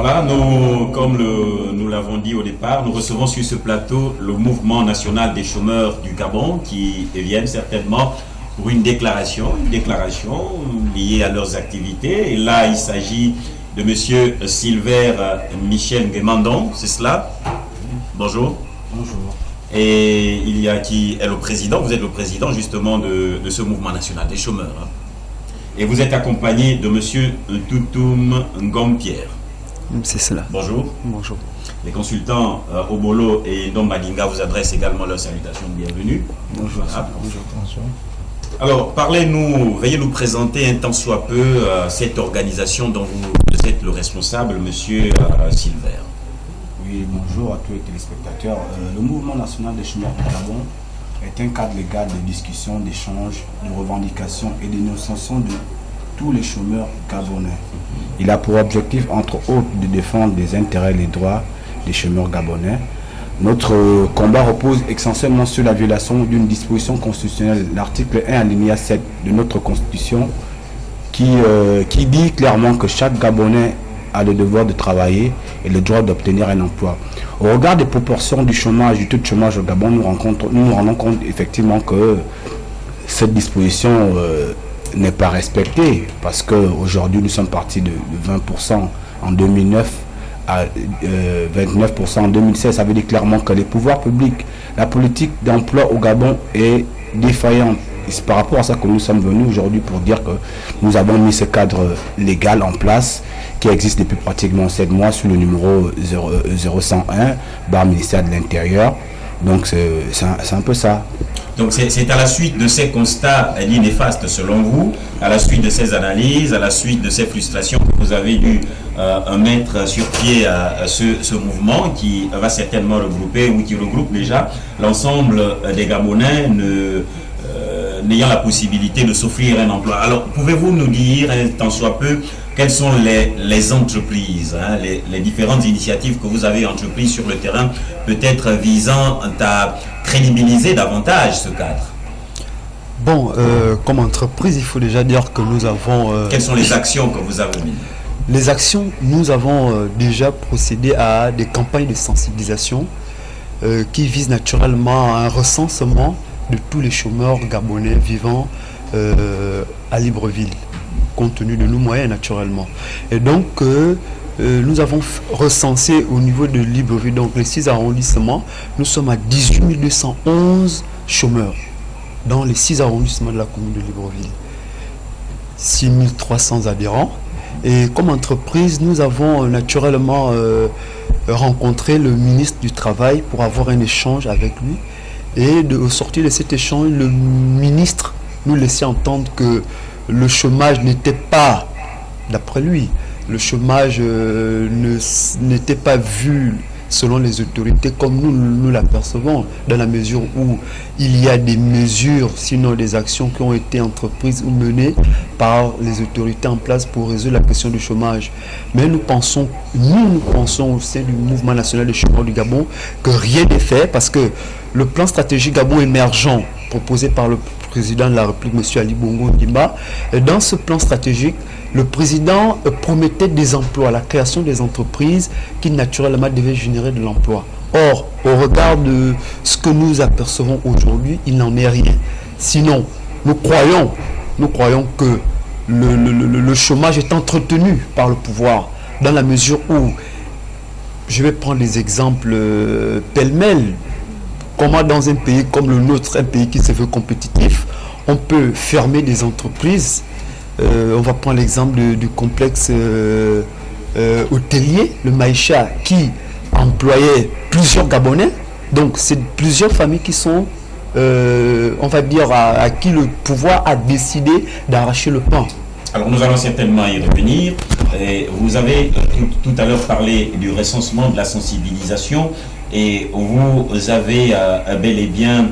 Voilà, comme nous l'avons dit au départ, nous recevons sur ce plateau le mouvement national des chômeurs du Gabon qui viennent certainement pour une déclaration liée à leurs activités. Et là, il s'agit de monsieur Silver Michel Guémandon, c'est cela? Bonjour. Bonjour. Et il y a qui est le président, vous êtes le président justement de ce mouvement national des chômeurs. Hein. Et vous êtes accompagné de monsieur Toutoum Ngompierre. C'est cela. Bonjour. Bonjour. Les consultants Obolo et Dombadinga vous adressent également leurs salutations de bienvenue. Bonjour. Voilà. Bonjour. Bonjour. Alors, veuillez nous présenter un tant soit peu cette organisation dont vous êtes le responsable, monsieur Silver. Oui, bonjour à tous les téléspectateurs. Le mouvement national des chômeurs du Gabon est un cadre légal de discussion, d'échange, de revendication et d'énonciation de tous les chômeurs gabonais. Il a pour objectif, entre autres, de défendre les intérêts et les droits des chômeurs gabonais. Notre combat repose essentiellement sur la violation d'une disposition constitutionnelle, l'article 1 alinéa 7 de notre constitution, qui dit clairement que chaque Gabonais a le devoir de travailler et le droit d'obtenir un emploi. Au regard des proportions du chômage, du taux de chômage au Gabon, nous nous rendons compte effectivement que cette disposition n'est pas respectée, parce qu'aujourd'hui nous sommes partis de 20% en 2009 à 29% en 2016. Ça veut dire clairement que les pouvoirs publics, la politique d'emploi au Gabon est défaillante. C'est par rapport à ça que nous sommes venus aujourd'hui pour dire que nous avons mis ce cadre légal en place qui existe depuis pratiquement 7 mois sous le numéro 0101 par le ministère de l'Intérieur. Donc c'est un peu ça. Donc c'est à la suite de ces constats néfastes selon vous, à la suite de ces analyses, à la suite de ces frustrations que vous avez dû mettre sur pied ce mouvement qui va certainement regrouper ou qui regroupe déjà l'ensemble des Gabonais n'ayant la possibilité de s'offrir un emploi. Alors pouvez-vous nous dire, tant soit peu, quelles sont les entreprises, les différentes initiatives que vous avez entreprises sur le terrain, peut-être visant à crédibiliser davantage ce cadre? Bon, comme entreprise, il faut déjà dire que nous avons... Quelles sont les actions que vous avez mises? Les actions, nous avons déjà procédé à des campagnes de sensibilisation qui visent naturellement à un recensement de tous les chômeurs gabonais vivant à Libreville, compte tenu de nos moyens naturellement. Et donc, nous avons recensé au niveau de Libreville, donc les 6 arrondissements, nous sommes à 18 211 chômeurs dans les 6 arrondissements de la commune de Libreville. 6 300 adhérents. Et comme entreprise, nous avons naturellement rencontré le ministre du Travail pour avoir un échange avec lui. Et au sortir de cet échange, le ministre nous laissait entendre que le chômage n'était pas, d'après lui, le chômage n'était pas vu selon les autorités comme nous l'apercevons, dans la mesure où il y a des mesures, sinon des actions qui ont été entreprises ou menées par les autorités en place pour résoudre la question du chômage. Mais nous pensons au sein du mouvement national des chômeurs du Gabon que rien n'est fait, parce que le plan stratégique Gabon émergent proposé par le président de la République, M. Ali Bongo Ondimba, dans ce plan stratégique, le président promettait des emplois, la création des entreprises qui naturellement devaient générer de l'emploi. Or, au regard de ce que nous apercevons aujourd'hui, il n'en est rien. Sinon, nous croyons que le chômage est entretenu par le pouvoir, dans la mesure où, je vais prendre les exemples pêle-mêle, comment dans un pays comme le nôtre, un pays qui se veut compétitif, on peut fermer des entreprises. On va prendre l'exemple du complexe hôtelier, le Maïcha, qui employait plusieurs Gabonais. Donc, c'est plusieurs familles qui sont, on va dire, à qui le pouvoir a décidé d'arracher le pain. Alors, nous allons certainement y revenir. Et vous avez tout à l'heure parlé du recensement, de la sensibilisation, et vous avez bel et bien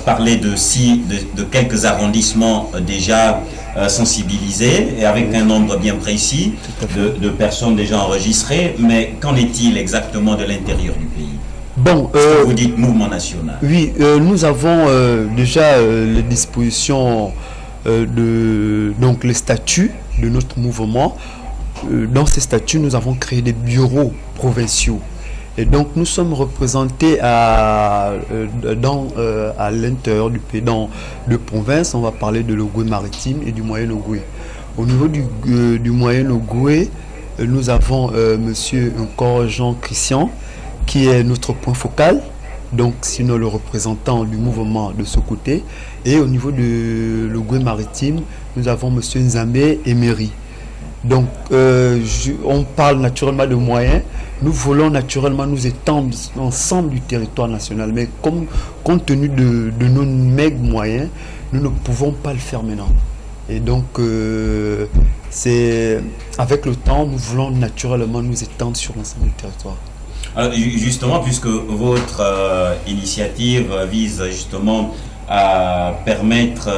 parlé de quelques arrondissements déjà sensibilisés et avec un nombre bien précis de personnes déjà enregistrées. Mais qu'en est-il exactement de l'intérieur du pays? Bon, vous dites mouvement national. Oui, nous avons déjà les dispositions donc les statuts de notre mouvement. dans ces statuts, nous avons créé des bureaux provinciaux. Et donc, nous sommes représentés à l'intérieur du pays, dans deux provinces. On va parler de l'Ogooué maritime et du Moyen-Ogooué. Au niveau du Moyen-Ogooué, nous avons monsieur encore Jean Christian, qui est notre point focal. Donc, sinon le représentant du mouvement de ce côté. Et au niveau de l'Ogooué maritime, nous avons monsieur Nzambé Emery. Donc, on parle naturellement de moyens. Nous voulons naturellement nous étendre l'ensemble du territoire national. Mais compte tenu de nos maigres moyens, nous ne pouvons pas le faire maintenant. Et donc, c'est avec le temps, nous voulons naturellement nous étendre sur l'ensemble du territoire. Alors, justement, puisque votre initiative vise justement à permettre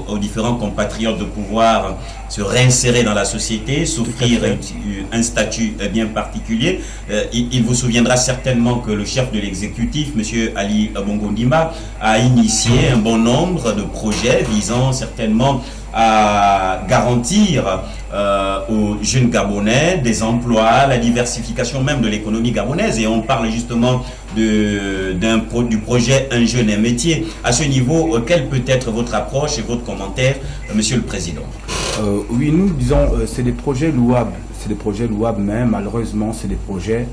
aux différents compatriotes de pouvoir se réinsérer dans la société, s'offrir un statut bien particulier. Il vous souviendra certainement que le chef de l'exécutif, M. Ali Bongo Ndimba, a initié un bon nombre de projets visant certainement à garantir aux jeunes Gabonais des emplois, la diversification même de l'économie gabonaise. Et on parle justement du projet Un jeune, un métier. À ce niveau, quelle peut être votre approche et votre commentaire, Monsieur le Président? Oui, nous disons, c'est des projets louables. C'est des projets louables, mais malheureusement, c'est des projets,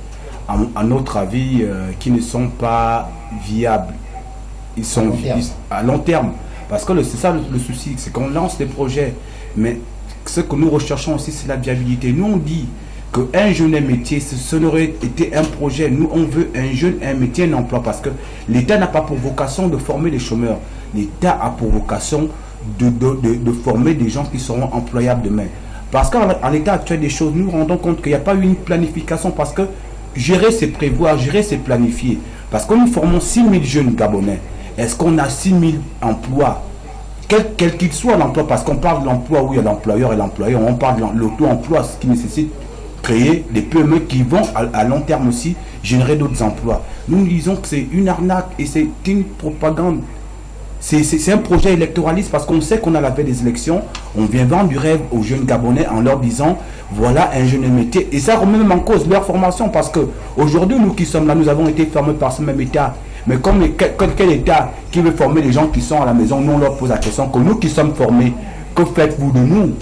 à notre avis, qui ne sont pas viables. Ils sont à long terme. Parce que c'est ça le souci, c'est qu'on lance des projets, mais ce que nous recherchons aussi, c'est la viabilité. Nous, on dit qu'un jeune un métier, ce n'aurait été un projet. Nous, on veut un jeune, un métier, un emploi, parce que l'État n'a pas pour vocation de former les chômeurs. L'État a pour vocation de former des gens qui seront employables demain. Parce qu'en l'état actuel des choses, nous nous rendons compte qu'il n'y a pas eu une planification, parce que gérer, c'est prévoir, gérer, c'est planifier. Parce que nous formons 6 000 jeunes Gabonais. Est-ce qu'on a 6 000 emplois, quel qu'il soit l'emploi, parce qu'on parle de l'emploi où il y a l'employeur et l'employeur, on parle de l'auto-emploi, ce qui nécessite créer des PME qui vont à long terme aussi générer d'autres emplois. Nous disons que c'est une arnaque et c'est une propagande. C'est un projet électoraliste, parce qu'on sait qu'on a la veille des élections, on vient vendre du rêve aux jeunes Gabonais en leur disant voilà un jeune métier, et ça remet même en cause leur formation, parce que aujourd'hui nous qui sommes là, nous avons été formés par ce même État. Mais comme quel État qui veut former les gens qui sont à la maison, nous on leur pose la question que nous qui sommes formés, que faites-vous de nous?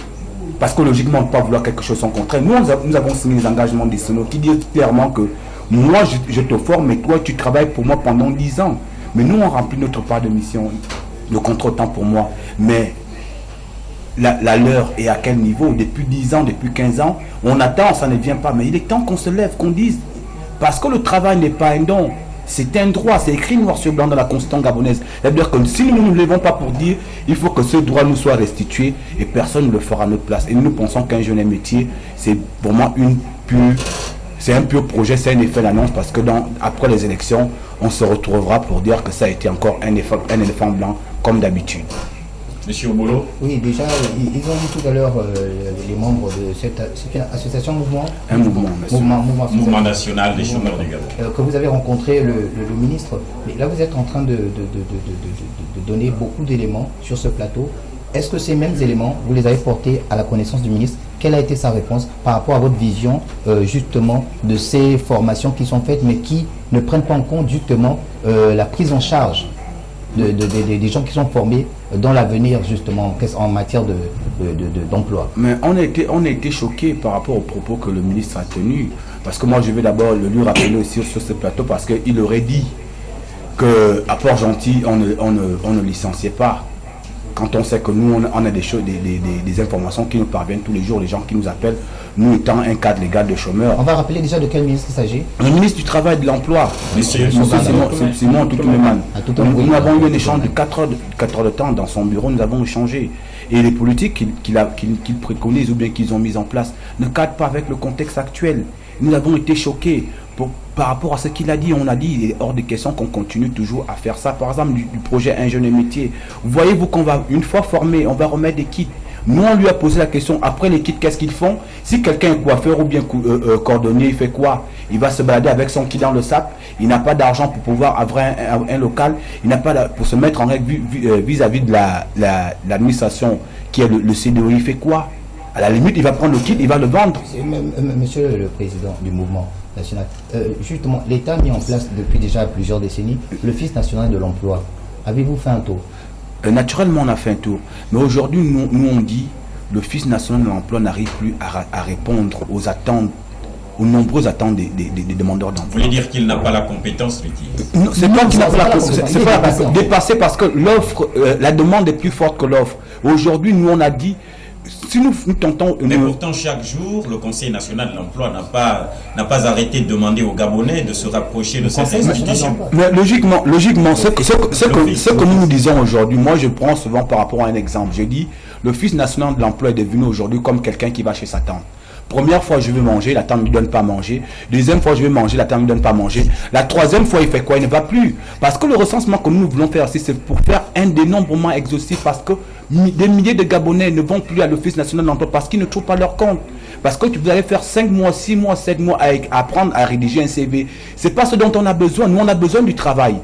Parce que logiquement on ne peut pas vouloir quelque chose sans contraire. Nous avons signé des engagements décennaux qui disent clairement que moi je te forme, mais toi tu travailles pour moi pendant 10 ans. Mais nous on remplit notre part de mission, le contre-temps pour moi. Mais la leur est à quel niveau? Depuis 10 ans, depuis 15 ans, on attend, ça ne vient pas. Mais il est temps qu'on se lève, qu'on dise. Parce que le travail n'est pas un don. C'est un droit, c'est écrit noir sur blanc dans la Constitution gabonaise. C'est-à-dire que si nous ne nous levons pas pour dire il faut que ce droit nous soit restitué, et personne ne le fera à notre place. Et nous pensons qu'un jeune métier, c'est vraiment c'est un pur projet, c'est un effet d'annonce, parce que après les élections, on se retrouvera pour dire que ça a été encore un éléphant blanc, comme d'habitude. Monsieur Obolo? Oui, déjà, ils ont dit tout à l'heure, les membres de cette association mouvement. Un mouvement national des chômeurs du Gabon. Que vous avez rencontré le ministre. Mais là, vous êtes en train de donner beaucoup d'éléments sur ce plateau. Est-ce que ces mêmes éléments, vous les avez portés à la connaissance du ministre? Quelle a été sa réponse par rapport à votre vision, justement, de ces formations qui sont faites, mais qui ne prennent pas en compte, justement, la prise en charge des gens qui sont formés dans l'avenir, justement, en matière d'emploi? Mais on a été choqués par rapport aux propos que le ministre a tenus. Parce que moi, je vais d'abord le lui rappeler aussi sur ce plateau, parce qu'il aurait dit qu'à Port-Gentil, on ne licenciait pas. Quand on sait que nous, on a des informations qui nous parviennent tous les jours, les gens qui nous appellent, nous étant un cadre légal de chômeurs. On va rappeler déjà de quel ministre il s'agit? Le ministre du Travail et de l'Emploi. Monsieur Simon Toutoumeman. Nous avons eu un échange de 4 heures de temps dans son bureau, nous avons échangé. Et les politiques qu'il préconise ou bien qu'ils ont mises en place ne cadrent pas avec le contexte actuel. Nous avons été choqués par rapport à ce qu'il a dit. On a dit, il est hors de question qu'on continue toujours à faire ça. Par exemple, du projet Un jeune métier. Voyez-vous qu'on va, une fois formé, on va remettre des kits. Nous, on lui a posé la question, après les kits, qu'est-ce qu'ils font? Si quelqu'un est coiffeur ou bien cordonnier, il fait quoi? Il va se balader avec son kit dans le sac. Il n'a pas d'argent pour pouvoir avoir un local. Il n'a pas pour se mettre en règle vis-à-vis de l'administration qui est le CDO. Il fait quoi? À la limite, il va prendre le kit, il va le vendre. Monsieur le président du mouvement national, justement, l'État a mis en place depuis déjà plusieurs décennies l'Office national de l'emploi. Avez-vous fait un tour? Naturellement, on a fait un tour. Mais aujourd'hui, nous on dit l'Office national de l'emploi n'arrive plus à répondre aux attentes, aux nombreuses attentes des demandeurs d'emploi. Vous voulez dire qu'il n'a pas la compétence, Ricky? Non, c'est pas qu'il n'a pas la compétence, c'est pas dépassé parce que l'offre, la demande est plus forte que l'offre. Aujourd'hui, nous on a dit, si nous tentons... Mais pourtant, chaque jour, le Conseil national de l'emploi n'a pas arrêté de demander aux Gabonais de se rapprocher de cette institution. Mais logiquement, ce que nous disons aujourd'hui, moi je prends souvent par rapport à un exemple. Je dis, l'Office national de l'emploi est devenu aujourd'hui comme quelqu'un qui va chez sa tante. Première fois, je veux manger, la tante ne me donne pas manger. Deuxième fois, je veux manger, la tante ne me donne pas manger. La troisième fois, il fait quoi? Il ne va plus. Parce que le recensement que nous voulons faire ici, c'est pour faire un dénombrement exhaustif. Parce que des milliers de Gabonais ne vont plus à l'Office national de l'emploi parce qu'ils ne trouvent pas leur compte. Parce que vous allez faire 5 mois, 6 mois, 7 mois à apprendre à rédiger un CV. Ce n'est pas ce dont on a besoin. Nous, on a besoin du travail.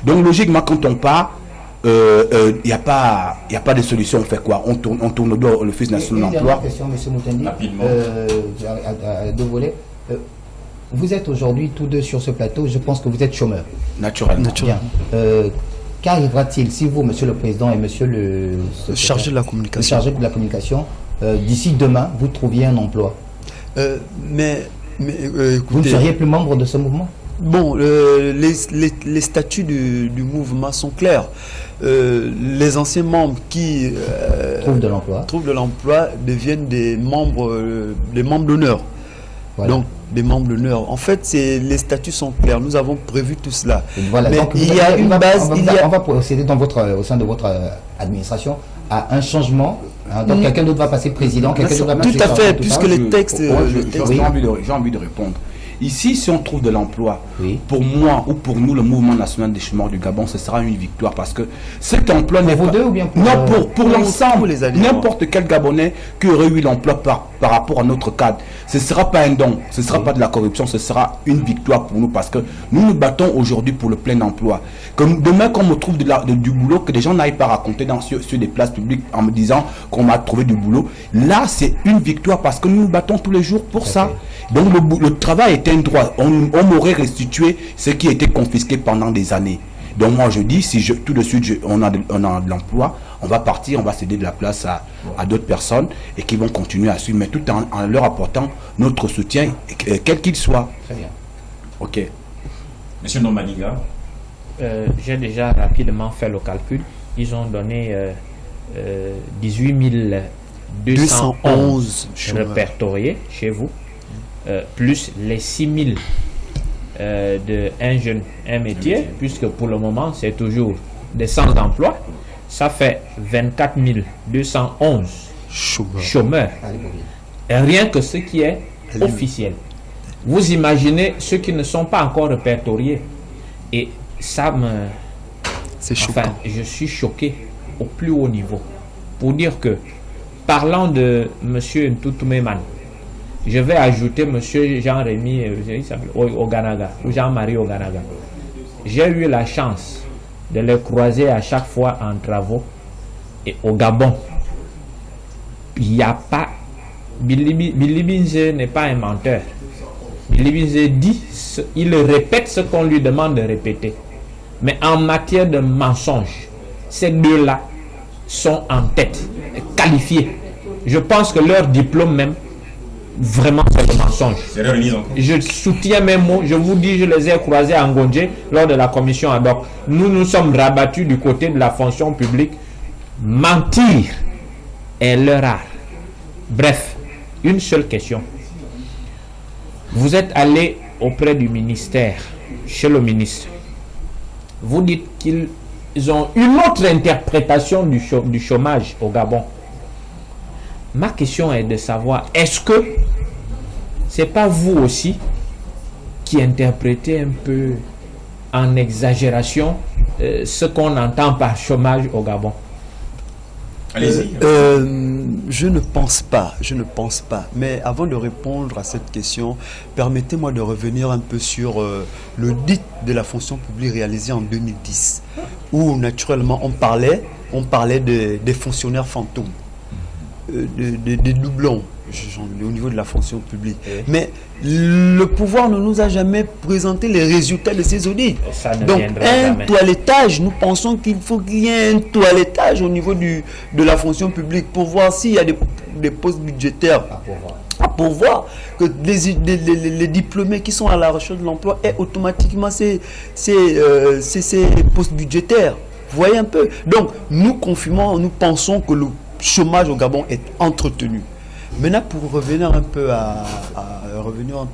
Donc, logiquement, quand on part, il n'y a pas de solution. On fait quoi? On tourne le dos à l'Office national de l'emploi. Question, M. Moutendi. Rapidement. À deux volets. Vous êtes aujourd'hui tous deux sur ce plateau. Je pense que vous êtes chômeurs. Naturellement. Bien. Qu'arrivera-t-il si vous, Monsieur le Président et Monsieur le chargé de la communication, d'ici demain, vous trouviez un emploi? Écoutez, vous ne seriez plus membre de ce mouvement? Bon, les statuts du mouvement sont clairs. Les anciens membres qui trouvent de l'emploi deviennent des membres d'honneur. Voilà. Donc, des membres d'honneur. En fait, les statuts sont clairs. Nous avons prévu tout cela. Voilà. Mais donc, il y a une base. On va procéder au sein de votre administration à un changement. Donc, quelqu'un d'autre va passer président. Tout à fait, puisque les textes. J'ai envie de répondre. Ici, si on trouve de l'emploi, pour moi ou pour nous, le mouvement national des chômeurs du Gabon, ce sera une victoire parce que cet emploi n'est pas... Deux ou bien pour l'ensemble, n'importe quel Gabonais qui aurait eu l'emploi par rapport à notre cadre. Ce ne sera pas un don, ce ne sera pas de la corruption, ce sera une victoire pour nous parce que nous nous battons aujourd'hui pour le plein emploi. Comme demain, quand on me trouve du boulot, que des gens n'aillent pas raconter sur des places publiques en me disant qu'on m'a trouvé du boulot, là, c'est une victoire parce que nous nous battons tous les jours pour ça. Donc le travail est un droit. On m'aurait restitué ce qui a été confisqué pendant des années. Donc moi je dis, si tout de suite on a de l'emploi, on va partir, on va céder de la place à d'autres personnes et qui vont continuer à suivre, mais tout en leur apportant notre soutien, quel qu'il soit. Très bien. Ok. Monsieur Nomaniga. J'ai déjà rapidement fait le calcul. Ils ont donné 18 211 répertoriés chez vous. Plus les 6 000 de un jeune, un métier, puisque pour le moment, c'est toujours des sans-emploi. Ça fait 24 211 chômeurs. Rien que ce qui est officiel. Vous imaginez ceux qui ne sont pas encore répertoriés. Et ça me... C'est choquant. Enfin, je suis choqué au plus haut niveau. Pour dire que, parlant de M. Ntoutumeman, je vais ajouter M. Jean-Rémy Oganaga, ou Jean-Marie Oganaga. J'ai eu la chance de les croiser à chaque fois en travaux. Et au Gabon, il n'y a pas... Billy Binze n'est pas un menteur. Billy Binze dit, il répète ce qu'on lui demande de répéter. Mais en matière de mensonge, ces deux-là sont en tête, qualifiés. Je pense que leur diplôme même, vraiment c'est le mensonge. Je soutiens mes mots, je vous dis, je les ai croisés à Ngonje lors de la commission ad hoc. Nous nous sommes rabattus du côté de la fonction publique. Mentir est leur art. Bref, une seule question. Vous êtes allé auprès du ministère, chez le ministre. Vous dites qu'ils ont une autre interprétation du chômage au Gabon. Ma question est de savoir, est-ce que c'est pas vous aussi qui interprétez un peu en exagération ce qu'on entend par chômage au Gabon? Allez-y. Je ne pense pas. Mais avant de répondre à cette question, permettez-moi de revenir un peu sur l'audit de la fonction publique réalisé en 2010, où naturellement on parlait des fonctionnaires fantômes. des doublons au niveau de la fonction publique. Mais le pouvoir ne nous a jamais présenté les résultats de ces audits. Donc un toilettage, nous pensons qu'il faut qu'il y ait un toilettage au niveau de la fonction publique pour voir s'il y a des postes budgétaires à pourvoir, que les diplômés qui sont à la recherche de l'emploi aient automatiquement ces postes budgétaires. Vous voyez un peu. Donc nous confirmons, nous pensons que le chômage au Gabon est entretenu. Maintenant, pour revenir un peu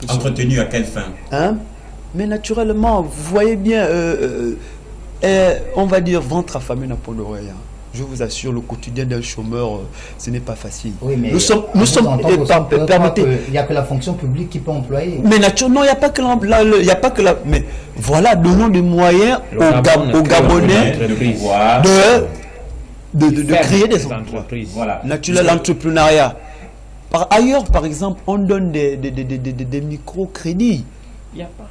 entretenu à quelle fin? Mais naturellement, vous voyez bien, on va dire ventre affamé n'a pas d'oreille. Je vous assure, le quotidien d'un chômeur, ce n'est pas facile. Oui, mais nous sommes permettez. Il n'y a que la fonction publique qui peut employer. Mais naturellement, il n'y a pas que la. Mais voilà, donnons des moyens aux Gabonais de créer des entreprises. Voilà. Naturellement, l'entrepreneuriat. Par ailleurs, par exemple, on donne des microcrédits. Il n'y a pas.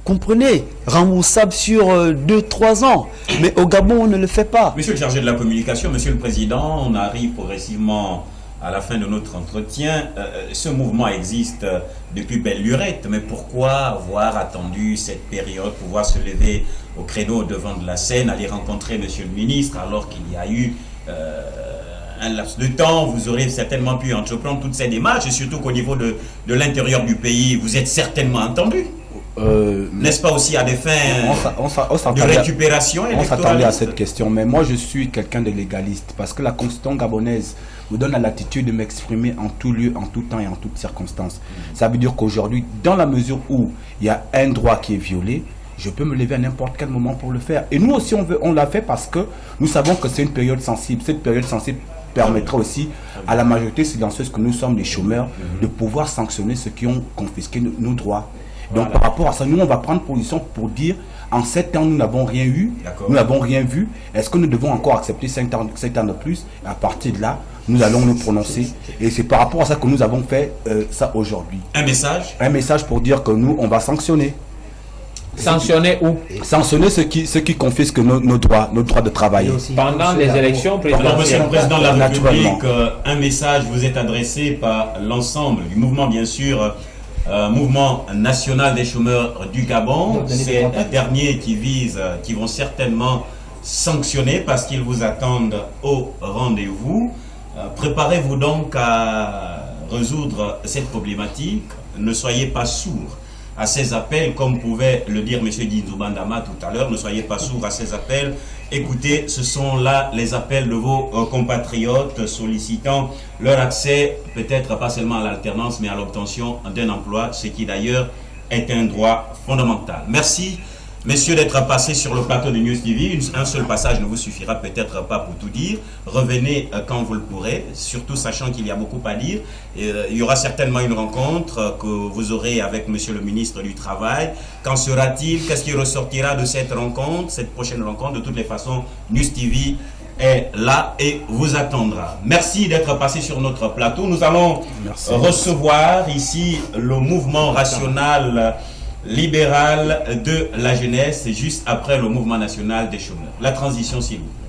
Comprenez, remboursable sur 2-3 ans. Mais au Gabon, on ne le fait pas. Monsieur le chargé de la communication, monsieur le président, on arrive progressivement à la fin de notre entretien. Ce mouvement existe depuis belle lurette, mais pourquoi avoir attendu cette période, pouvoir se lever au créneau devant de la scène, aller rencontrer monsieur le ministre, alors qu'il y a eu un laps de temps, vous aurez certainement pu entreprendre toutes ces démarches, et surtout qu'au niveau de l'intérieur du pays, vous êtes certainement entendu. N'est-ce pas aussi à des fins de récupération électorale? On s'attendait à cette question, mais moi je suis quelqu'un de légaliste, parce que la constitution gabonaise me donne la latitude de m'exprimer en tout lieu, en tout temps et en toutes circonstances. Ça veut dire qu'aujourd'hui, dans la mesure où il y a un droit qui est violé, je peux me lever à n'importe quel moment pour le faire. Et nous aussi, on l'a fait parce que nous savons que c'est une période sensible. Cette période sensible permettra aussi à la majorité silencieuse que nous sommes, les chômeurs, de pouvoir sanctionner ceux qui ont confisqué nos droits. Donc par rapport à ça, nous on va prendre position pour dire en 7 ans nous n'avons rien eu, nous n'avons rien vu. Est-ce que nous devons encore accepter 7 ans de plus? Et à partir de là, nous allons nous prononcer. Et c'est par rapport à ça que nous avons fait ça aujourd'hui. Un message? Un message pour dire que nous on va sanctionner. Sanctionner où? Sanctionner ceux qui confisquent nos droits de travail. Pendant les élections présidentielles. Alors, monsieur le président de la République, un message vous est adressé par l'ensemble du mouvement, bien sûr, mouvement national des chômeurs du Gabon. C'est un dernier qui vont certainement sanctionner parce qu'ils vous attendent au rendez-vous. Préparez-vous donc à résoudre cette problématique. Ne soyez pas sourds à ces appels, comme pouvait le dire M. Dinzou Bandama tout à l'heure. Ne soyez pas sourds à ces appels. Écoutez, ce sont là les appels de vos compatriotes sollicitant leur accès, peut-être pas seulement à l'alternance, mais à l'obtention d'un emploi, ce qui d'ailleurs est un droit fondamental. Merci, messieurs, d'être passés sur le plateau de News TV. Un seul passage ne vous suffira peut-être pas pour tout dire. Revenez quand vous le pourrez, surtout sachant qu'il y a beaucoup à dire. Il y aura certainement une rencontre que vous aurez avec monsieur le ministre du Travail. Qu'en sera-t-il? Qu'est-ce qui ressortira de cette rencontre, cette prochaine rencontre? De toutes les façons, News TV est là et vous attendra. Merci d'être passé sur notre plateau. Nous allons recevoir ici le mouvement national libéral de la jeunesse, juste après le mouvement national des chômeurs. La transition, s'il vous plaît.